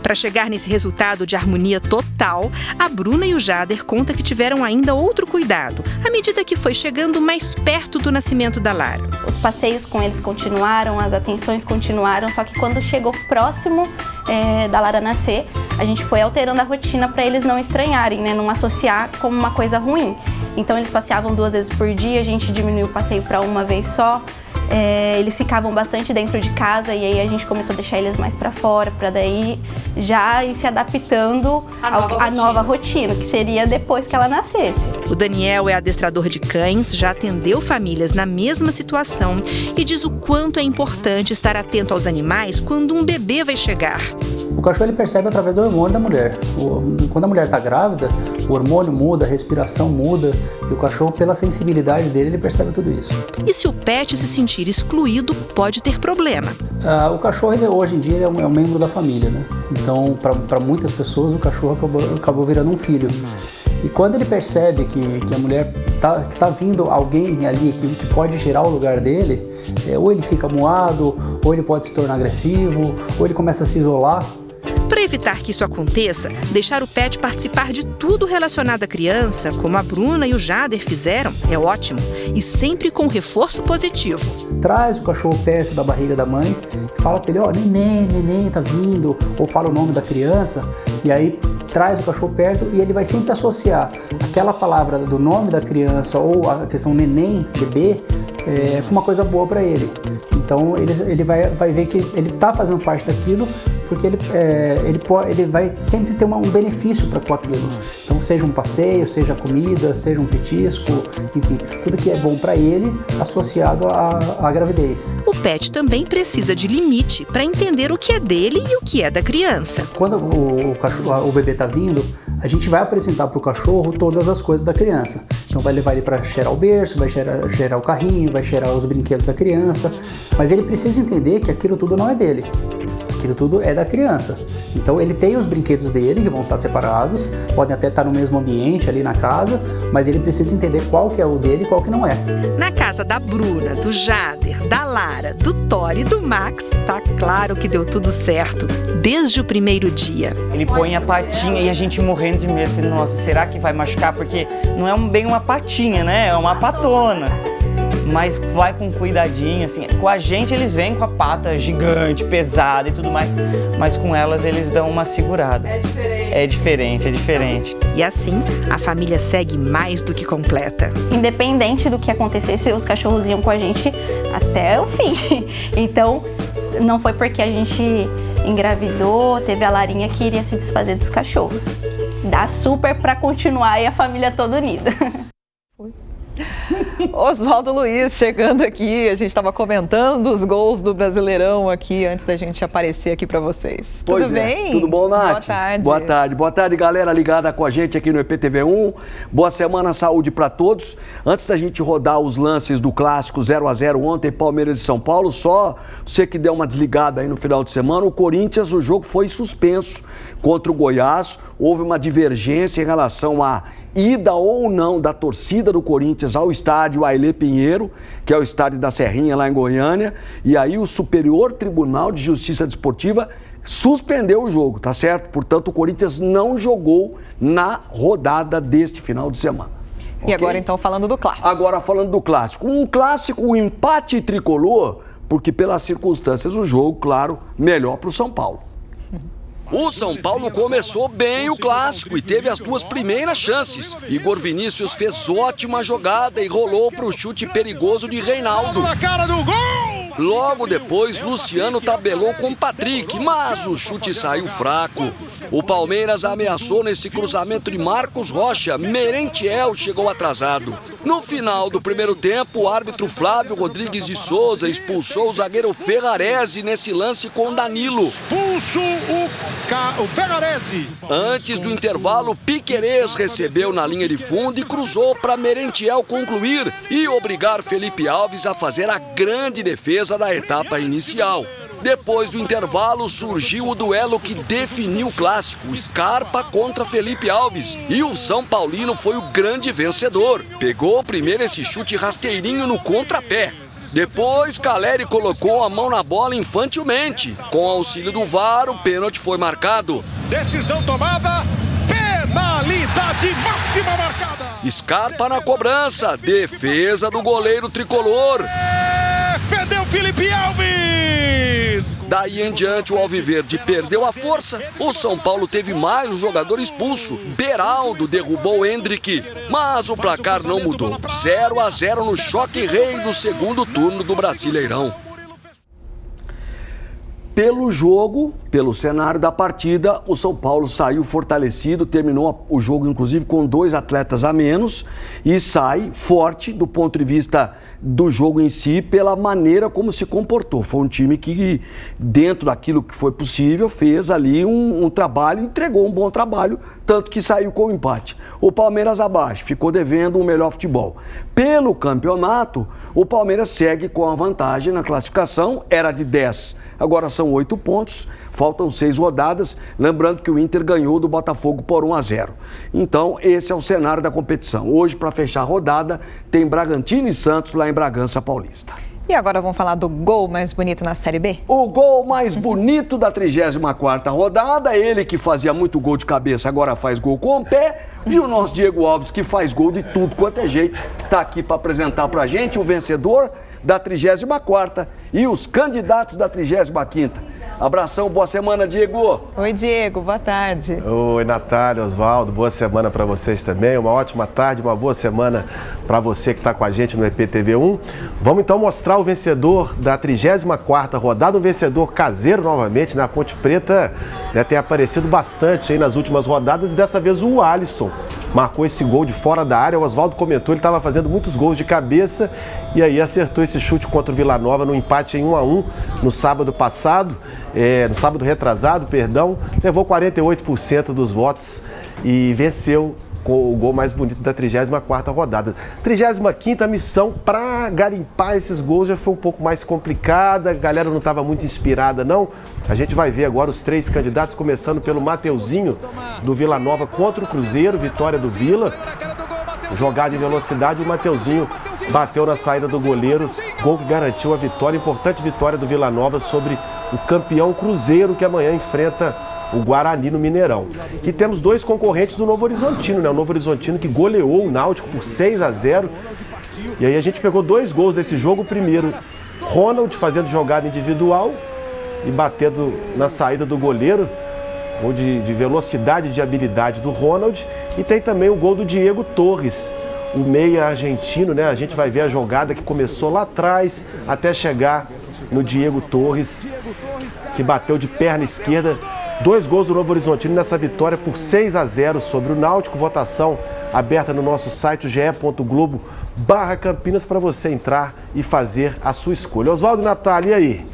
Para chegar nesse resultado de harmonia total, a Bruna e o Jader contam que tiveram ainda outro cuidado, à medida que foi chegando mais perto do nascimento da Lara. Os passeios com eles continuaram, as atenções continuaram, só que quando chegou próximo da Lara nascer, a gente foi alterando a rotina para eles não estranharem, né? Não associar como uma coisa ruim. Então eles passeavam 2 vezes por dia, a gente diminuiu o passeio para uma vez só. Eles ficavam bastante dentro de casa e aí a gente começou a deixar eles mais para fora, para daí já ir se adaptando à nova rotina, que seria depois que ela nascesse. O Daniel é adestrador de cães, já atendeu famílias na mesma situação e diz o quanto é importante estar atento aos animais quando um bebê vai chegar. O cachorro ele percebe através do hormônio da mulher. Quando a mulher está grávida, o hormônio muda, a respiração muda e o cachorro, pela sensibilidade dele, ele percebe tudo isso. E se o pet se sentir excluído, pode ter problema. O cachorro, hoje em dia, é um membro da família, né? Então, para muitas pessoas, o cachorro acabou virando um filho. E quando ele percebe que a mulher que tá vindo alguém ali que pode tirar o lugar dele, ou ele fica moado, ou ele pode se tornar agressivo, ou ele começa a se isolar. Para evitar que isso aconteça, deixar o pet participar de tudo relacionado à criança, como a Bruna e o Jader fizeram, é ótimo e sempre com reforço positivo. Traz o cachorro perto da barriga da mãe, fala para ele, ó, neném tá vindo, ou fala o nome da criança, e aí traz o cachorro perto e ele vai sempre associar aquela palavra do nome da criança ou a questão neném, bebê, com uma coisa boa para ele. Então ele vai ver que ele está fazendo parte daquilo, porque ele vai sempre ter um benefício com aquilo. Então Então, seja um passeio, seja comida, seja um petisco, enfim, tudo que é bom para ele associado à gravidez. O pet também precisa de limite para entender o que é dele e o que é da criança. Quando o bebê está vindo, a gente vai apresentar para o cachorro todas as coisas da criança. Então vai levar ele para cheirar o berço, vai cheirar o carrinho, vai cheirar os brinquedos da criança, mas ele precisa entender que aquilo tudo não é dele. Aquilo tudo é da criança. Então ele tem os brinquedos dele, que vão estar separados, podem até estar no mesmo ambiente ali na casa, mas ele precisa entender qual que é o dele e qual que não é. Na casa da Bruna, do Jader, da Lara, do Thor e do Max, tá claro que deu tudo certo, desde o primeiro dia. Ele põe a patinha e a gente morrendo de medo. Nossa, será que vai machucar? Porque não é bem uma patinha, né? É uma patona. Mas vai com cuidadinho, assim. Com a gente eles vêm com a pata gigante, pesada e tudo mais, mas com elas eles dão uma segurada. É diferente. E assim, a família segue mais do que completa. Independente do que acontecesse, os cachorros iam com a gente até o fim. Então, não foi porque a gente engravidou, teve a Larinha que iria se desfazer dos cachorros. Dá super pra continuar e a família toda unida. Oswaldo Luiz chegando aqui, a gente estava comentando os gols do Brasileirão aqui antes da gente aparecer aqui para vocês. Tudo bem? Tudo bom, Nath? Boa tarde. Boa tarde, galera ligada com a gente aqui no EPTV1. Boa semana, saúde para todos. Antes da gente rodar os lances do clássico 0-0 ontem, Palmeiras e São Paulo, só você que deu uma desligada aí no final de semana, o Corinthians, o jogo foi suspenso contra o Goiás, houve uma divergência em relação à ida ou não da torcida do Corinthians ao estádio Ailê Pinheiro, que é o estádio da Serrinha lá em Goiânia, e aí o Superior Tribunal de Justiça Desportiva suspendeu o jogo, tá certo? Portanto, o Corinthians não jogou na rodada deste final de semana. E okay? Agora então falando do clássico. Agora falando do clássico. Um clássico, um empate tricolor, porque pelas circunstâncias o jogo, claro, melhor para o São Paulo. O São Paulo começou bem o clássico e teve as duas primeiras chances. Igor Vinícius fez ótima jogada e rolou para o chute perigoso de Reinaldo. Na cara do gol! Logo depois, Luciano tabelou com Patrick, mas o chute saiu fraco. O Palmeiras ameaçou nesse cruzamento de Marcos Rocha. Merentiel chegou atrasado. No final do primeiro tempo, o árbitro Flávio Rodrigues de Souza expulsou o zagueiro Ferrarese nesse lance com Danilo. Expulso o Ferrarese. Antes do intervalo, Piquerez recebeu na linha de fundo e cruzou para Merentiel concluir e obrigar Felipe Alves a fazer a grande defesa da etapa inicial. Depois do intervalo, surgiu o duelo que definiu o clássico, Scarpa contra Felipe Alves. E o São Paulino foi o grande vencedor. Pegou primeiro esse chute rasteirinho no contrapé. Depois, Caleri colocou a mão na bola infantilmente. Com auxílio do VAR, o pênalti foi marcado. Decisão tomada, penalidade máxima marcada. Scarpa na cobrança, defesa do goleiro tricolor. Defendeu Felipe Alves! Daí em diante o Alviverde perdeu a força. O São Paulo teve mais um jogador expulso. Beraldo derrubou Hendrick. Mas o placar não mudou. 0-0 no choque rei do segundo turno do Brasileirão. Pelo jogo, pelo cenário da partida, o São Paulo saiu fortalecido, terminou o jogo inclusive com 2 atletas a menos e sai forte do ponto de vista do jogo em si, pela maneira como se comportou. Foi um time que, dentro daquilo que foi possível, fez ali um trabalho, entregou um bom trabalho, tanto que saiu com o empate. O Palmeiras abaixo, ficou devendo um melhor futebol. Pelo campeonato, o Palmeiras segue com a vantagem na classificação, era de 10. Agora são 8 pontos, faltam 6 rodadas, lembrando que o Inter ganhou do Botafogo por 1-0. Então, esse é o cenário da competição. Hoje, para fechar a rodada, tem Bragantino e Santos lá em Bragança Paulista. E agora vamos falar do gol mais bonito na Série B? O gol mais bonito da 34ª rodada, ele que fazia muito gol de cabeça, agora faz gol com o pé. E o nosso Diego Alves, que faz gol de tudo quanto é jeito, está aqui para apresentar para a gente o vencedor da 34ª e os candidatos da 35ª. Abração, boa semana, Diego. Oi, Diego, boa tarde. Oi, Natália, Oswaldo, boa semana para vocês também. Uma ótima tarde, uma boa semana para você que está com a gente no EPTV1. Vamos então mostrar o vencedor da 34ª rodada, um vencedor caseiro novamente, na Ponte Preta, né, tem aparecido bastante aí nas últimas rodadas e dessa vez o Alisson marcou esse gol de fora da área. O Oswaldo comentou, ele estava fazendo muitos gols de cabeça e aí acertou esse chute contra o Vila Nova no empate em 1-1 no sábado passado, no sábado retrasado, perdão, levou 48% dos votos e venceu com o gol mais bonito da 34ª rodada. 35ª missão para garimpar esses gols já foi um pouco mais complicada, a galera não estava muito inspirada não. A gente vai ver agora os 3 candidatos, começando pelo Mateuzinho do Vila Nova contra o Cruzeiro, vitória do Vila. Jogada em velocidade, o Mateuzinho bateu na saída do goleiro, gol que garantiu a vitória, importante vitória do Vila Nova sobre o campeão Cruzeiro, que amanhã enfrenta o Guarani no Mineirão. E temos 2 concorrentes do Novo Horizontino, né? O Novo Horizontino que goleou o Náutico por 6-0. E aí a gente pegou 2 gols desse jogo. O primeiro, Ronald fazendo jogada individual e batendo na saída do goleiro. Gol de velocidade e de habilidade do Ronald. E tem também o gol do Diego Torres, o meia argentino, né? A gente vai ver a jogada que começou lá atrás até chegar no Diego Torres, que bateu de perna esquerda. 2 gols do Novo Horizontino nessa vitória por 6-0 sobre o Náutico. Votação aberta no nosso site, ge.globo/Campinas, para você entrar e fazer a sua escolha. Oswaldo e Natália, e aí?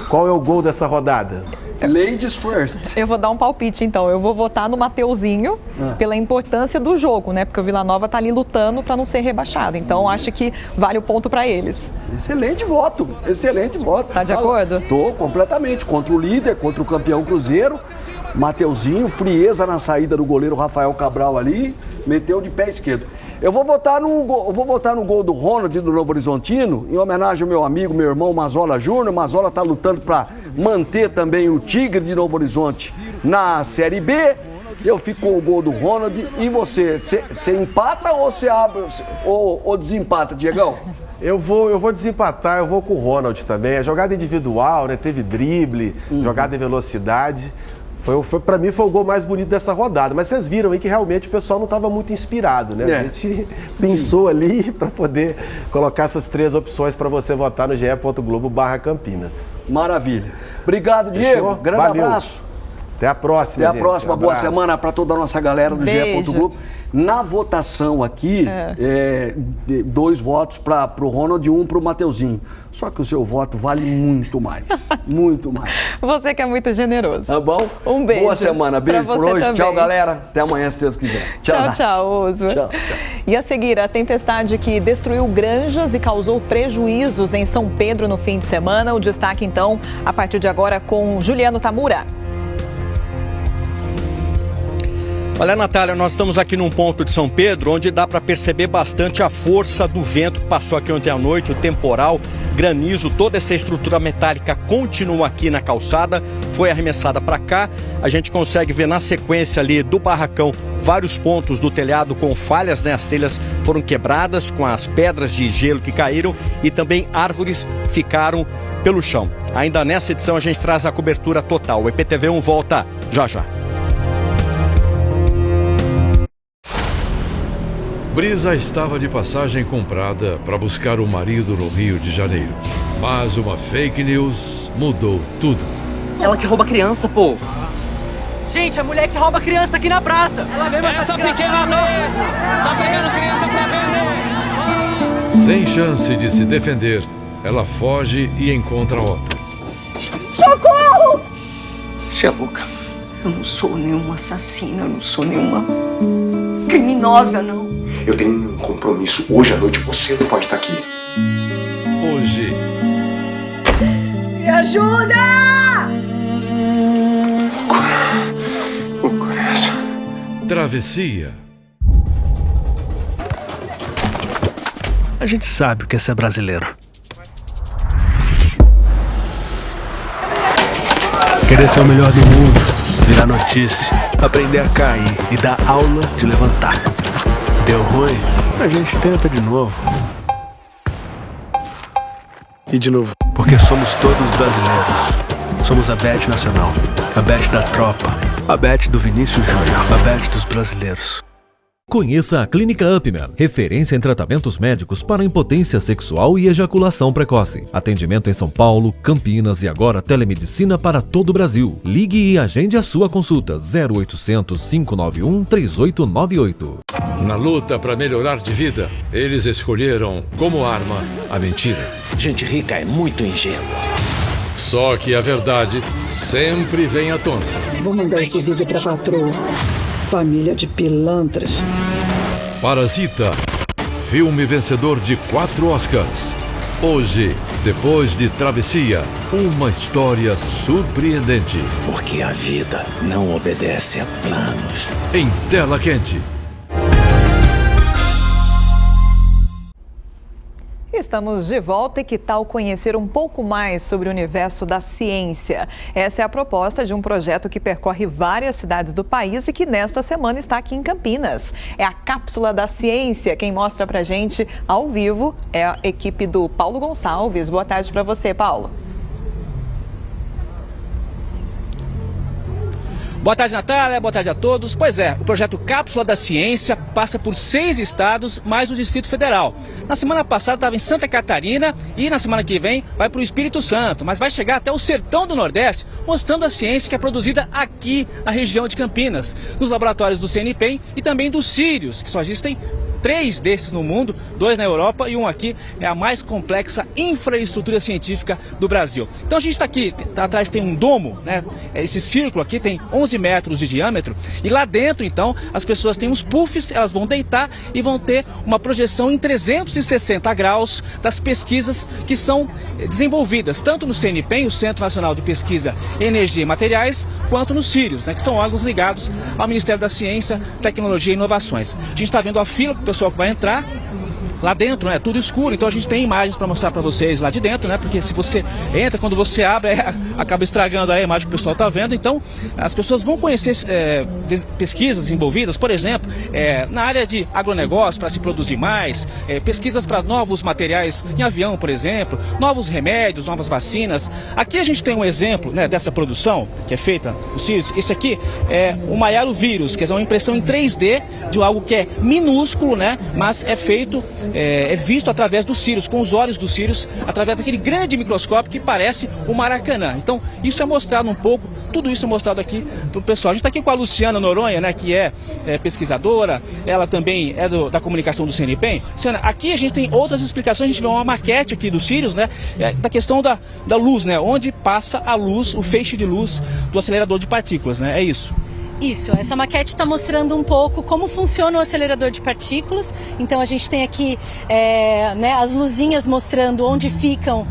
Qual é o gol dessa rodada? Ladies first. Eu vou dar um palpite, então. Eu vou votar no Mateuzinho pela importância do jogo, né? Porque o Vila Nova tá ali lutando para não ser rebaixado. Então, acho que vale o ponto para eles. Excelente voto, excelente voto. Tá de acordo? Tô completamente. Contra o líder, contra o campeão Cruzeiro. Mateuzinho, frieza na saída do goleiro Rafael Cabral ali, meteu de pé esquerdo. Eu vou votar no gol do Ronald do Novo Horizontino, em homenagem ao meu amigo, meu irmão Mazola Júnior. Mazola está lutando para manter também o Tigre de Novo Horizonte na Série B. Eu fico com o gol do Ronald. E você empata ou você abre ou desempata, Diegão? Eu vou desempatar, eu vou com o Ronald também. A jogada individual, né? Teve drible, jogada em velocidade. Para mim foi o gol mais bonito dessa rodada, mas vocês viram aí que realmente o pessoal não estava muito inspirado, né? A gente pensou ali para poder colocar essas 3 opções para você votar no ge.globo/Campinas. Maravilha. Obrigado, Diego. Grande abraço. Até a próxima, Até a próxima. Boa semana para toda a nossa galera do ge.globo. Na votação aqui, 2 votos para o Ronald e 1 para o Mateuzinho. Só que o seu voto vale muito mais. Muito mais. Você que é muito generoso. Tá bom? Um beijo. Boa semana. Beijo por hoje. Também. Tchau, galera. Até amanhã, se Deus quiser. Tchau, Oso. Tchau. E a seguir, a tempestade que destruiu granjas e causou prejuízos em São Pedro no fim de semana. O destaque, então, a partir de agora com Juliano Tamura. Olha, Natália, nós estamos aqui num ponto de São Pedro onde dá para perceber bastante a força do vento que passou aqui ontem à noite, o temporal, granizo, toda essa estrutura metálica continua aqui na calçada, foi arremessada para cá. A gente consegue ver na sequência ali do barracão vários pontos do telhado com falhas, né? As telhas foram quebradas com as pedras de gelo que caíram e também árvores ficaram pelo chão. Ainda nessa edição a gente traz a cobertura total. O EPTV1 volta já já. Brisa estava de passagem comprada para buscar o marido no Rio de Janeiro. Mas uma fake news mudou tudo. Ela que rouba criança, pô. Gente, a mulher que rouba criança tá aqui na praça. Ela mesma essa pequena mesmo tá pegando criança pra vender. Sem chance de se defender, ela foge e encontra Otto. Socorro! Você é louca. Eu não sou nenhuma assassina, eu não sou nenhuma criminosa, não. Eu tenho um compromisso hoje à noite, você não pode estar aqui. Hoje. Me ajuda! Loucura essa. Travessia. A gente sabe o que é ser brasileiro. Querer ser o melhor do mundo, virar notícia, aprender a cair e dar aula de levantar. Deu ruim, a gente tenta de novo. E de novo, porque somos todos brasileiros. Somos a Bet Nacional, a Bet da tropa, a Bet do Vinícius Júnior, a Bet dos brasileiros. Conheça a Clínica Upman, referência em tratamentos médicos para impotência sexual e ejaculação precoce. Atendimento em São Paulo, Campinas e agora telemedicina para todo o Brasil. Ligue e agende a sua consulta 0800 591 3898. Na luta para melhorar de vida, eles escolheram como arma a mentira. Gente rica é muito ingênua. Só que a verdade sempre vem à tona. Vou mandar esse vídeo pra patroa. Família de pilantras. Parasita, filme vencedor de 4 Oscars. Hoje, depois de Travessia, uma história surpreendente. Porque a vida não obedece a planos. Em tela quente. Estamos de volta e que tal conhecer um pouco mais sobre o universo da ciência? Essa é a proposta de um projeto que percorre várias cidades do país e que nesta semana está aqui em Campinas. É a Cápsula da Ciência. Quem mostra pra gente ao vivo é a equipe do Paulo Gonçalves. Boa tarde para você, Paulo. Boa tarde, Natália. Boa tarde a todos. Pois é, o projeto Cápsula da Ciência passa por 6 estados, mais o Distrito Federal. Na semana passada estava em Santa Catarina e na semana que vem vai para o Espírito Santo, mas vai chegar até o sertão do Nordeste, mostrando a ciência que é produzida aqui na região de Campinas, nos laboratórios do CNPEM e também do Sirius, que só existem 3 desses no mundo, 2 na Europa e um aqui. É a mais complexa infraestrutura científica do Brasil. Então a gente está aqui, atrás tem um domo, né? Esse círculo aqui tem 11 metros de diâmetro e lá dentro então as pessoas têm uns puffs, elas vão deitar e vão ter uma projeção em 360 graus das pesquisas que são desenvolvidas tanto no CNPEM, o Centro Nacional de Pesquisa em Energia e Materiais, quanto no Sirius, né? Que são órgãos ligados ao Ministério da Ciência, Tecnologia e Inovações. A gente está vendo a fila o pessoal que vai entrar lá dentro, né? Tudo escuro, então a gente tem imagens para mostrar para vocês lá de dentro, né? Porque se você entra, quando você abre, acaba estragando a imagem que o pessoal está vendo. Então, as pessoas vão conhecer pesquisas envolvidas, por exemplo, na área de agronegócio, para se produzir mais, pesquisas para novos materiais em avião, por exemplo, novos remédios, novas vacinas. Aqui a gente tem um exemplo, né, dessa produção que é feita no Sirius. Esse aqui é o Maiaro-Vírus, que é uma impressão em 3D de algo que é minúsculo, né? Mas é feito é visto através dos Sirius, com os olhos dos Sirius, através daquele grande microscópio que parece o Maracanã. Então, isso é mostrado um pouco, tudo isso é mostrado aqui para o pessoal. A gente está aqui com a Luciana Noronha, né, que é pesquisadora, ela também é da comunicação do CNPEM. Luciana, aqui a gente tem outras explicações, a gente vê uma maquete aqui dos Sirius, né, da questão da luz, né, onde passa a luz, o feixe de luz do acelerador de partículas, né, é isso. Isso, essa maquete está mostrando um pouco como funciona o acelerador de partículas. Então a gente tem aqui né, as luzinhas mostrando onde ficam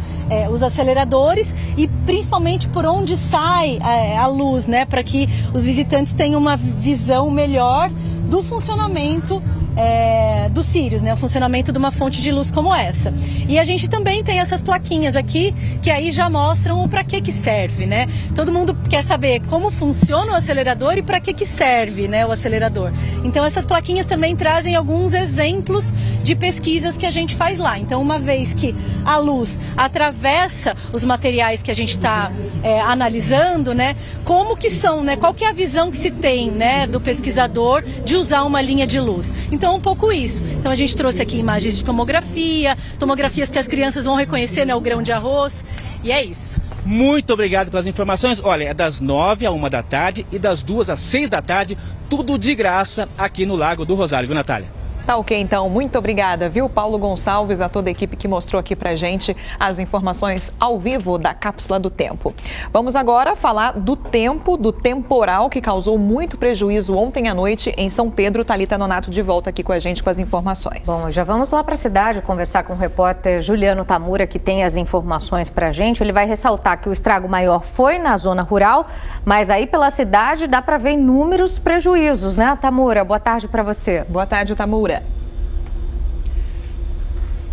os aceleradores e principalmente por onde sai a luz, né, para que os visitantes tenham uma visão melhor do funcionamento do Sirius, né, o funcionamento de uma fonte de luz como essa. E a gente também tem essas plaquinhas aqui que aí já mostram o para que serve, né? Todo mundo quer saber como funciona o acelerador e para que serve, né, o acelerador. Então essas plaquinhas também trazem alguns exemplos de pesquisas que a gente faz lá. Então, uma vez que a luz atravessa os materiais que a gente está analisando, né, como que são, né, qual que é a visão que se tem, né, do pesquisador de usar uma linha de luz. Então, um pouco isso. Então, a gente trouxe aqui imagens de tomografias que as crianças vão reconhecer, né, o grão de arroz, e é isso. Muito obrigado pelas informações. Olha, é das 9 à 1 da tarde e das 2 às 6 da tarde, tudo de graça aqui no Lago do Rosário, viu, Natália? Tá ok, então. Muito obrigada, viu, Paulo Gonçalves, a toda a equipe que mostrou aqui pra gente as informações ao vivo da Cápsula do Tempo. Vamos agora falar do tempo, do temporal que causou muito prejuízo ontem à noite em São Pedro. Thalita Nonato de volta aqui com a gente com as informações. Bom, já vamos lá para a cidade conversar com o repórter Juliano Tamura, que tem as informações pra gente. Ele vai ressaltar que o estrago maior foi na zona rural, mas aí pela cidade dá para ver inúmeros prejuízos, né, Tamura? Boa tarde para você. Boa tarde, Tamura.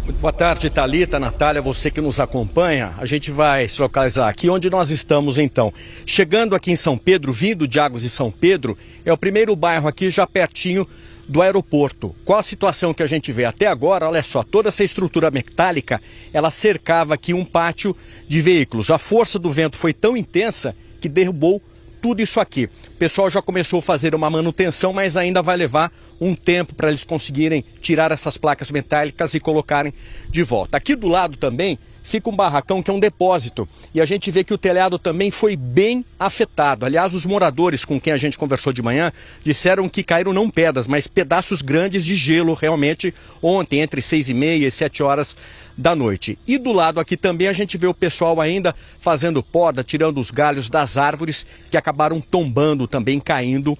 Muito boa tarde, Thalita, Natália, você que nos acompanha. A gente vai se localizar aqui onde nós estamos então. Chegando aqui em São Pedro, vindo de Águas de São Pedro, é o primeiro bairro aqui já pertinho do aeroporto. Qual a situação que a gente vê até agora? Olha só, toda essa estrutura metálica, ela cercava aqui um pátio de veículos. A força do vento foi tão intensa que derrubou tudo isso aqui. O pessoal já começou a fazer uma manutenção, mas ainda vai levar um tempo para eles conseguirem tirar essas placas metálicas e colocarem de volta. Aqui do lado também fica um barracão que é um depósito e a gente vê que o telhado também foi bem afetado. Aliás, os moradores com quem a gente conversou de manhã disseram que caíram não pedras, mas pedaços grandes de gelo realmente ontem, entre 6h30 e 7 horas da noite. E do lado aqui também a gente vê o pessoal ainda fazendo poda, tirando os galhos das árvores que acabaram tombando, também caindo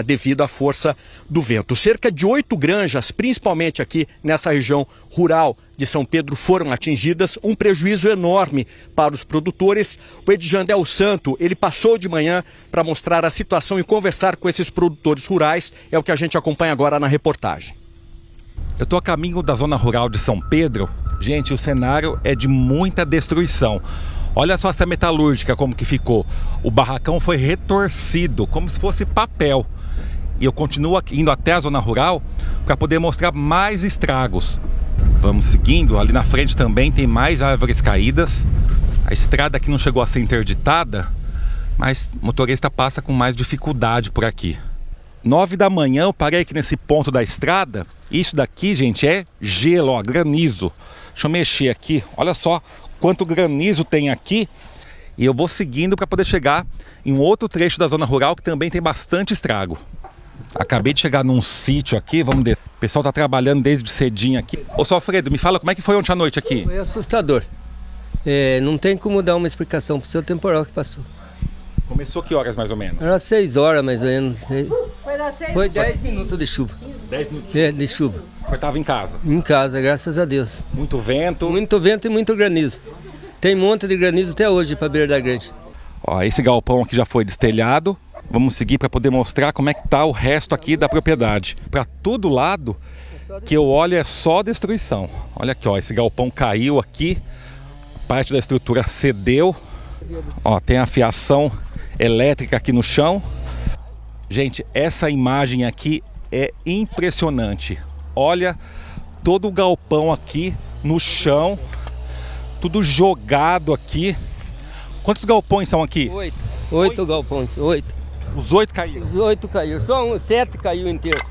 devido à força do vento. Cerca de 8 granjas, principalmente aqui nessa região rural de São Pedro, foram atingidas, um prejuízo enorme para os produtores. O Edjandel Santo, ele passou de manhã para mostrar a situação e conversar com esses produtores rurais, é o que a gente acompanha agora na reportagem. Eu estou a caminho da zona rural de São Pedro. Gente, o cenário é de muita destruição. Olha só essa metalúrgica como que ficou. O barracão foi retorcido, como se fosse papel. E eu continuo indo até a zona rural para poder mostrar mais estragos. Vamos seguindo, ali na frente também tem mais árvores caídas. A estrada aqui não chegou a ser interditada, mas o motorista passa com mais dificuldade por aqui. 9 da manhã eu parei aqui nesse ponto da estrada. Isso daqui, gente, é gelo, ó, granizo. Deixa eu mexer aqui, olha só quanto granizo tem aqui. E eu vou seguindo para poder chegar em um outro trecho da zona rural que também tem bastante estrago. Acabei de chegar num sítio aqui, vamos ver. O pessoal tá trabalhando desde cedinho aqui. Ô, seu Alfredo, me fala como é que foi ontem à noite aqui? Foi assustador. Não tem como dar uma explicação pro seu temporal que passou. Começou que horas mais ou menos? Era 6 horas mais ou menos. Foi 10 minutos de chuva. 10 minutos? De chuva. Você estava em casa? Em casa, graças a Deus. Muito vento? Muito vento e muito granizo. Tem um monte de granizo até hoje para beira da grande. Ó, esse galpão aqui já foi destelhado. Vamos seguir para poder mostrar como é que tá o resto aqui da propriedade. Para todo lado que eu olho é só destruição. Olha aqui, ó, esse galpão caiu aqui. Parte da estrutura cedeu. Ó, tem a fiação elétrica aqui no chão. Gente, essa imagem aqui é impressionante. Olha todo o galpão aqui no chão, tudo jogado aqui. Quantos galpões são aqui? 8 galpões, 8. Os 8 caíram? Os 8 caíram, só 7 caiu inteiro.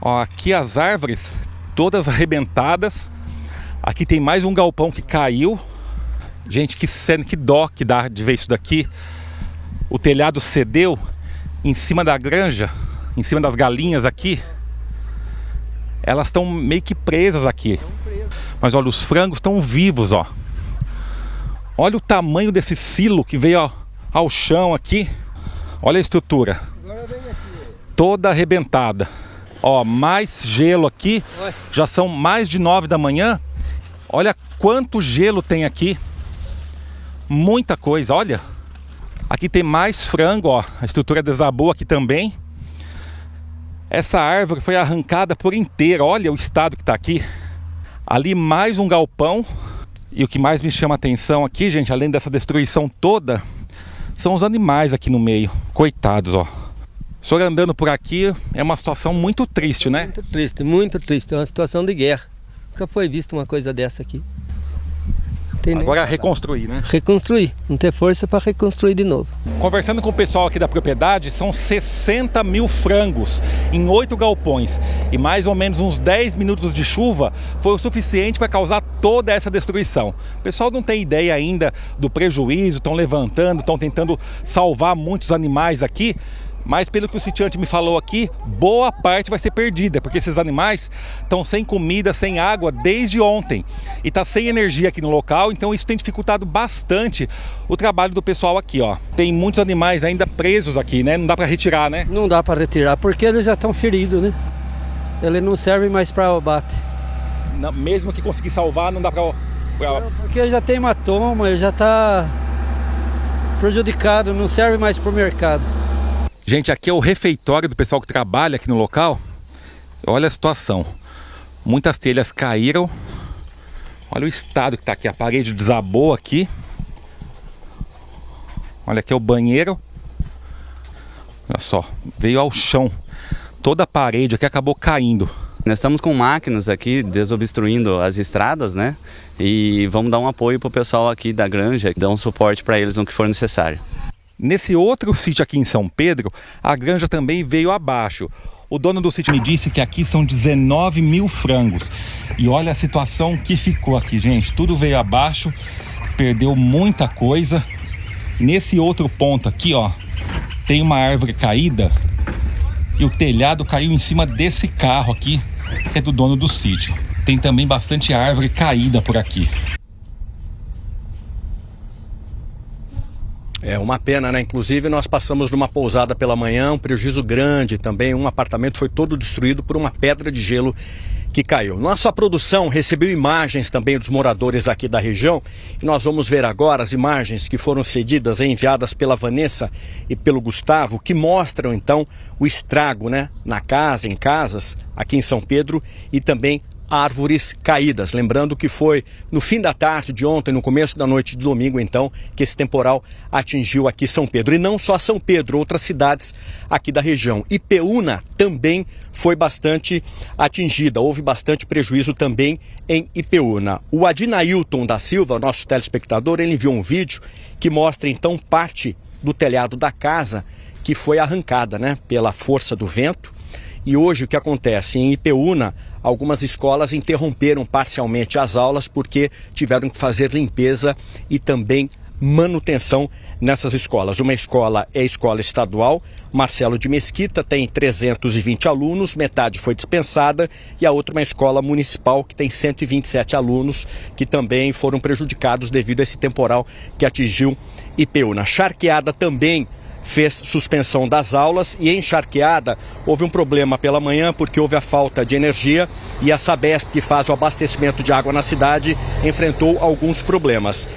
Ó, aqui as árvores todas arrebentadas. Aqui tem mais um galpão que caiu. Gente, que cena, que dó que dá de ver isso daqui. O telhado cedeu em cima da granja, em cima das galinhas aqui. Elas estão meio que presas aqui. Mas olha, os frangos estão vivos, ó. Olha o tamanho desse silo que veio ao chão aqui. Olha a estrutura. Toda arrebentada. Ó, mais gelo aqui. Já são mais de 9 da manhã. Olha quanto gelo tem aqui. Muita coisa, olha. Aqui tem mais frango, ó. A estrutura desabou aqui também. Essa árvore foi arrancada por inteira. Olha o estado que está aqui. Ali mais um galpão. E o que mais me chama a atenção aqui, gente, além dessa destruição toda, são os animais aqui no meio. Coitados, ó. O senhor andando por aqui é uma situação muito triste, né? Muito triste, muito triste. É uma situação de guerra. Nunca foi visto uma coisa dessa aqui. Agora reconstruir, né? Reconstruir, não ter força para reconstruir de novo. Conversando com o pessoal aqui da propriedade, são 60 mil frangos em 8 galpões. E mais ou menos uns 10 minutos de chuva foi o suficiente para causar toda essa destruição. O pessoal não tem ideia ainda do prejuízo, estão levantando, estão tentando salvar muitos animais aqui. Mas pelo que o sitiante me falou aqui, boa parte vai ser perdida, porque esses animais estão sem comida, sem água desde ontem. E está sem energia aqui no local, então isso tem dificultado bastante o trabalho do pessoal aqui, ó. Tem muitos animais ainda presos aqui, né? Não dá para retirar, né? Não dá para retirar, porque eles já estão feridos, né? Eles não servem mais para abate. Não, mesmo que conseguir salvar, não dá para... Porque já tem hematoma, já está prejudicado, não serve mais para o mercado. Gente, aqui é o refeitório do pessoal que trabalha aqui no local. Olha a situação. Muitas telhas caíram. Olha o estado que está aqui. A parede desabou aqui. Olha aqui é o banheiro. Olha só, veio ao chão. toda a parede aqui acabou caindo. Nós estamos com máquinas aqui desobstruindo as estradas, né? E vamos dar um apoio para o pessoal aqui da granja, dar um suporte para eles no que for necessário. Nesse outro sítio aqui em São Pedro, a granja também veio abaixo. O dono do sítio me disse que aqui são 19 mil frangos. E olha a situação que ficou aqui, gente. Tudo veio abaixo, perdeu muita coisa. Nesse outro ponto aqui, ó, tem uma árvore caída e o telhado caiu em cima desse carro aqui, que é do dono do sítio. Tem também bastante árvore caída por aqui. É uma pena, né? Inclusive nós passamos numa pousada pela manhã, um prejuízo grande também. Um apartamento foi todo destruído por uma pedra de gelo que caiu. Nossa produção recebeu imagens também dos moradores aqui da região e nós vamos ver agora as imagens que foram cedidas e enviadas pela Vanessa e pelo Gustavo, que mostram então o estrago, né, na casa, em casas aqui em São Pedro e também árvores caídas. Lembrando que foi no fim da tarde de ontem, no começo da noite de domingo, então, que esse temporal atingiu aqui São Pedro. E não só São Pedro, outras cidades aqui da região. Ipeúna também foi bastante atingida. Houve bastante prejuízo também em Ipeúna. O Adinailton da Silva, nosso telespectador, ele enviou um vídeo que mostra então parte do telhado da casa que foi arrancada, né, pela força do vento. E hoje o que acontece? Em Ipeúna, algumas escolas interromperam parcialmente as aulas porque tiveram que fazer limpeza e também manutenção nessas escolas. Uma escola é a escola estadual Marcelo de Mesquita, tem 320 alunos, metade foi dispensada, e a outra uma escola municipal que tem 127 alunos que também foram prejudicados devido a esse temporal que atingiu Ipeúna. Charqueada também fez suspensão das aulas, e em Charqueada houve um problema pela manhã porque houve a falta de energia e a Sabesp, que faz o abastecimento de água na cidade, enfrentou alguns problemas.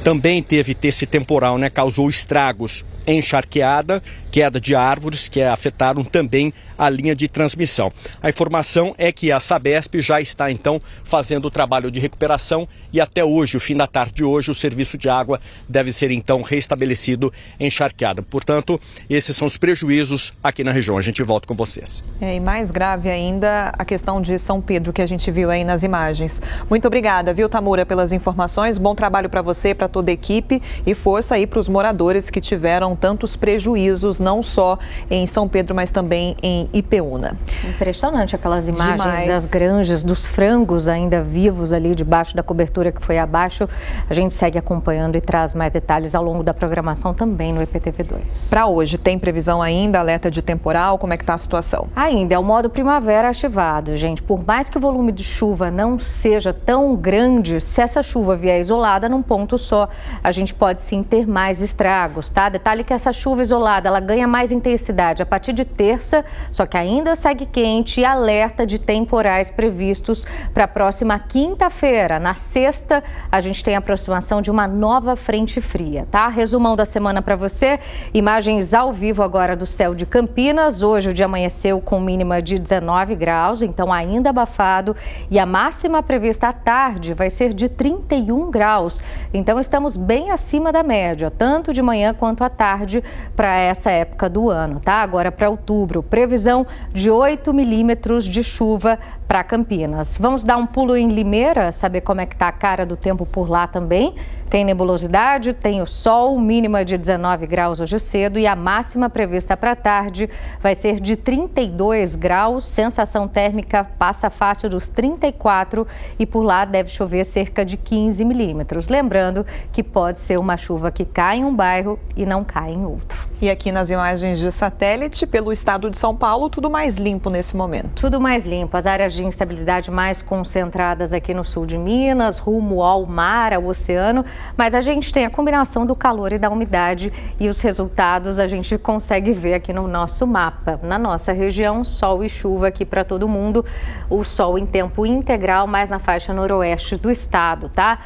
Também teve esse temporal, né, causou estragos em Charqueada, queda de árvores que afetaram também a linha de transmissão. A informação é que a Sabesp já está então fazendo o trabalho de recuperação e até hoje, o fim da tarde de hoje, o serviço de água deve ser então restabelecido em Charqueada. Portanto, esses são os prejuízos aqui na região. A gente volta com vocês. E mais grave ainda a questão de São Pedro que a gente viu aí nas imagens. Muito obrigada, viu, Tamura, pelas informações. Bom trabalho para você, para toda a equipe, e força aí para os moradores que tiveram tantos prejuízos, não só em São Pedro, mas também em Ipeúna. Impressionante aquelas imagens Demais. Das granjas, dos frangos ainda vivos ali debaixo da cobertura que foi abaixo. A gente segue acompanhando e traz mais detalhes ao longo da programação também no EPTV2. Para hoje, tem previsão ainda, alerta de temporal? Como é que está a situação? Ainda é o modo primavera ativado, gente. Por mais que o volume de chuva não seja tão grande, se essa chuva vier isolada num ponto só, a gente pode sim ter mais estragos, tá? Detalhe que essa chuva isolada, ela ganha mais intensidade a partir de terça, só que ainda segue quente, e alerta de temporais previstos para a próxima quinta-feira. Na sexta, a gente tem a aproximação de uma nova frente fria, tá? Resumão da semana para você, imagens ao vivo agora do céu de Campinas. Hoje o dia amanheceu com mínima de 19 graus, então ainda abafado, e a máxima prevista à tarde vai ser de 31 graus. Então estamos bem acima da média, tanto de manhã quanto à tarde para essa época do ano, tá? Agora para outubro, previsão de 8 milímetros de chuva para Campinas. Vamos dar um pulo em Limeira, saber como é que tá a cara do tempo por lá também. Tem nebulosidade, tem o sol, mínima de 19 graus hoje cedo, e a máxima prevista para a tarde vai ser de 32 graus, sensação térmica passa fácil dos 34, e por lá deve chover cerca de 15 milímetros. Lembrando que pode ser uma chuva que cai em um bairro e não cai em outro. E aqui nas imagens de satélite, pelo estado de São Paulo, tudo mais limpo nesse momento. Tudo mais limpo, as áreas de instabilidade mais concentradas aqui no sul de Minas, rumo ao mar, ao oceano, mas a gente tem a combinação do calor e da umidade, e os resultados a gente consegue ver aqui no nosso mapa. Na nossa região, sol e chuva aqui para todo mundo, o sol em tempo integral, mais na faixa noroeste do estado, tá?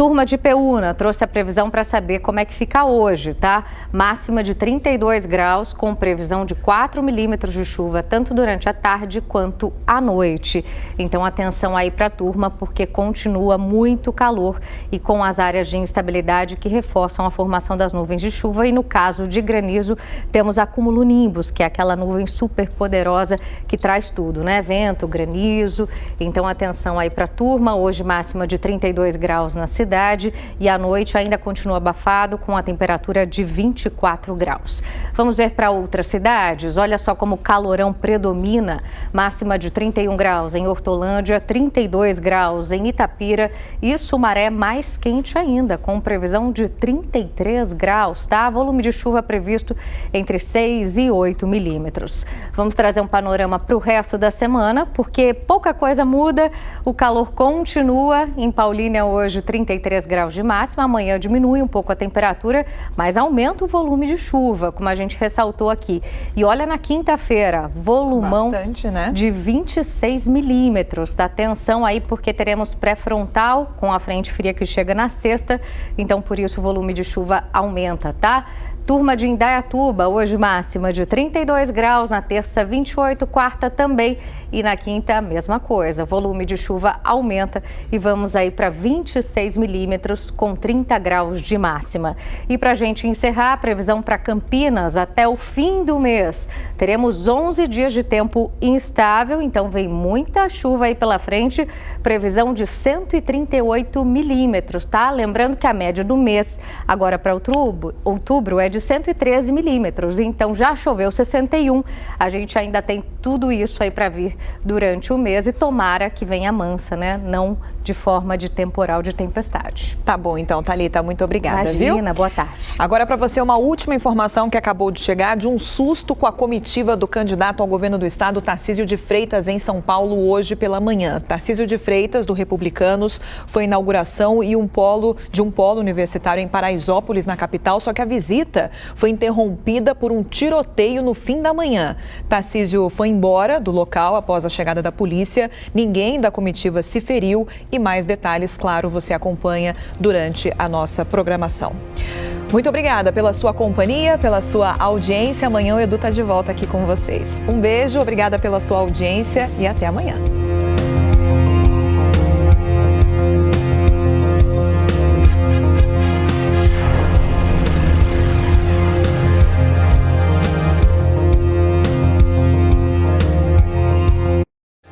Turma de Peúna trouxe a previsão para saber como é que fica hoje, tá? Máxima de 32 graus, com previsão de 4 milímetros de chuva, tanto durante a tarde quanto à noite. Então, atenção aí para a turma, porque continua muito calor e com as áreas de instabilidade que reforçam a formação das nuvens de chuva. E no caso de granizo, temos acúmulo nimbus, que é aquela nuvem super poderosa que traz tudo, né? Vento, granizo. Então, atenção aí para a turma. Hoje, máxima de 32 graus na cidade e à noite ainda continua abafado com a temperatura de 24 graus. Vamos ver para outras cidades. Olha só como o calorão predomina. Máxima de 31 graus em Hortolândia, 32 graus em Itapira e Sumaré mais quente ainda, com previsão de 33 graus, tá? Volume de chuva previsto entre 6 e 8 milímetros. Vamos trazer um panorama para o resto da semana, porque pouca coisa muda, o calor continua. Em Paulínia hoje 33 graus de máxima, amanhã diminui um pouco a temperatura, mas aumenta o volume de chuva, como a gente ressaltou aqui. E olha na quinta-feira, volumão bastante, né? De 26 milímetros. Tá? Atenção aí, porque teremos pré-frontal com a frente fria que chega na sexta, então por isso o volume de chuva aumenta, tá? Turma de Indaiatuba, hoje máxima de 32 graus, na terça 28, quarta também e na quinta a mesma coisa. Volume de chuva aumenta e vamos aí para 26 milímetros com 30 graus de máxima. E para a gente encerrar, a previsão para Campinas até o fim do mês. Teremos 11 dias de tempo instável, então vem muita chuva aí pela frente. Previsão de 138 milímetros, tá? Lembrando que a média do mês agora para outubro é de 113 milímetros, então já choveu 61. A gente ainda tem tudo isso aí para vir durante o mês e tomara que venha mansa, né? Não de forma de temporal, de tempestade. Tá bom, então, Thalita, muito obrigada, Imagina, viu? Boa tarde. Agora para você uma última informação que acabou de chegar de um susto com a comitiva do candidato ao governo do estado, Tarcísio de Freitas, em São Paulo, hoje pela manhã. Tarcísio de Freitas, do Republicanos, foi a inauguração de um polo universitário em Paraisópolis, na capital, só que a visita foi interrompida por um tiroteio no fim da manhã. Tarcísio foi embora do local após a chegada da polícia. Ninguém da comitiva se feriu e mais detalhes, claro, você acompanha durante a nossa programação. Muito obrigada pela sua companhia, pela sua audiência. Amanhã o Edu está de volta aqui com vocês. Um beijo, obrigada pela sua audiência e até amanhã.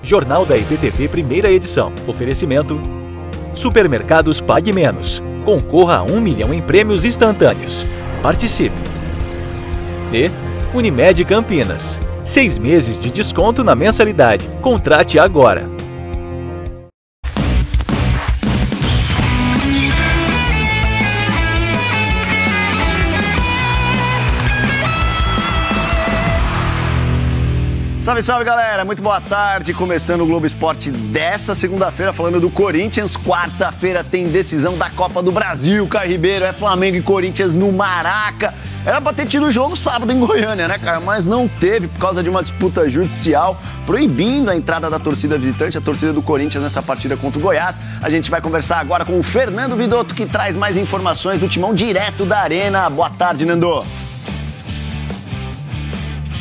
Jornal da EPTV, primeira edição. Oferecimento: Supermercados Pague Menos. Concorra a 1 milhão em prêmios instantâneos. Participe. E Unimed Campinas. 6 meses de desconto na mensalidade. Contrate agora. Salve, salve, galera! Muito boa tarde. Começando o Globo Esporte dessa segunda-feira, falando do Corinthians. Quarta-feira tem decisão da Copa do Brasil. Caio Ribeiro, é Flamengo e Corinthians no Maraca. Era pra ter tido o jogo sábado em Goiânia, né, cara? Mas não teve por causa de uma disputa judicial proibindo a entrada da torcida visitante, a torcida do Corinthians nessa partida contra o Goiás. A gente vai conversar agora com o Fernando Vidotto, que traz mais informações do Timão direto da Arena. Boa tarde, Nando.